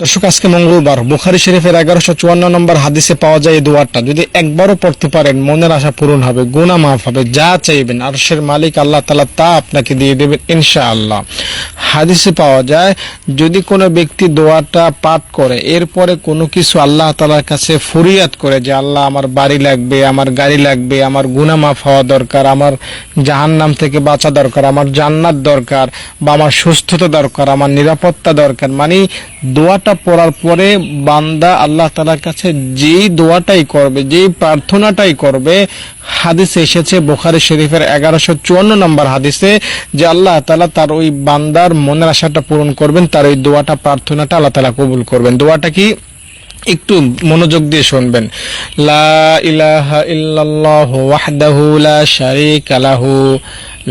দর্শক, আজকে মঙ্গলবার, বুখারী শরীফের 1154 নম্বর হাদিসে পাওয়া যায় এই দোয়াটা যদি একবারও পড়তে পারেন মনের আশা পূরণ হবে, গুনাহ মাফ হবে, যা চাইবেন আরশের মালিক আল্লাহ তাআলা তা আপনাকে দিয়ে দেবেন ইনশাআল্লাহ। হাদিসে পাওয়া যায় যদি কোনো ব্যক্তি দোয়াটা পাঠ করে এরপরে কোনো কিছু আল্লাহ তাআলার কাছে ফরিয়াদ করে যে আল্লাহ আমার বাড়ি লাগবে, আমার গাড়ি লাগবে, আমার গুনাহ মাফ হওয়া দরকার, আমার জাহান্নাম থেকে বাঁচা দরকার, আমার জান্নাত দরকার, বা আমার সুস্থতা দরকার, আমার নিরাপত্তা দরকার, মানে দোয়াটা পড়ার পরে বান্দা আল্লাহ তাআলার কাছে যেই দোয়াটাই করবে, যেই প্রার্থনাটাই করবে, হাদিসে এসেছে বুখারী শরীফের 1154 নম্বর হাদিসে যে আল্লাহ তাআলা তার ওই বান্দার মনের আশাটা পূরণ করবেন, তার ওই দোয়াটা প্রার্থনাটা আল্লাহ তাআলা কবুল করবেন। দোয়াটা কি একটু মনোযোগ দিয়ে শুনবেন। লা ইলাহা ইল্লাল্লাহু ওয়াহদাহু লা শারীকা লাহু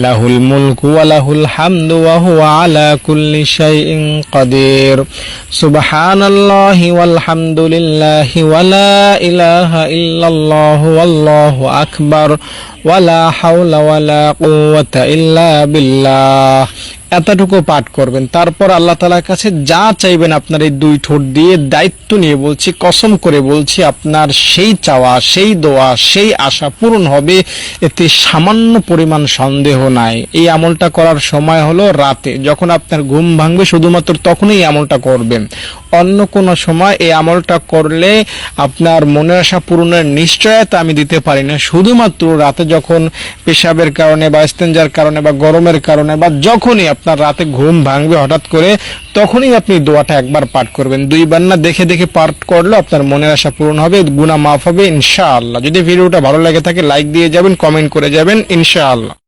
লাহুল মুলকু ওয়া লাহুল হামদু ওয়া হুয়া আলা কুল্লি শাইইন কাদির। সুবহানাল্লাহি ওয়াল হামদুলিল্লাহি ওয়া লা ইলাহা ইল্লাল্লাহু ওয়াল্লাহু আকবার ওয়া লা হাওলা ওয়া লা কুওয়াতা ইল্লা বিল্লাহ। এতটুকু পাঠ করবেন। তারপর আল্লাহ তাআলার কাছে যা চাইবেন আপনার এই দুই ঠোঁট দিয়ে দায়িত্ব নিয়ে বলছি, কসম করে বলছি, আপনার সেই চাওয়া, সেই দোয়া, সেই আশা পূরণ হবে, এতে সামান্য পরিমাণ সন্দেহ নাই। এই আমলটা করার সময় হলো রাতে, যখন আপনার ঘুম ভাঙবে শুধুমাত্র তখনই এই আমলটা করবেন। অন্য কোনো সময় এই আমলটা করলে আপনার মনের আশা পূরণের নিশ্চয়তা আমি দিতে পারি না। শুধুমাত্র রাতে যখন পেশাবের কারণে বা ইস্তেঞ্জার কারণে বা গরমের কারণে বা যখনই আপনার রাতে ঘুম ভাঙবে হঠাৎ করে, তখনই আপনি দোয়াটা একবার পাঠ করবেন। দুইবার না, দেখে দেখে পাঠ করলে আপনার মনের আশা পূরণ হবে, গুনাহ মাফ হবে ইনশাআল্লাহ। যদি ভিডিওটা ভালো লাগে থাকে লাইক দিয়ে যাবেন, কমেন্ট করে যাবেন ইনশাআল্লাহ।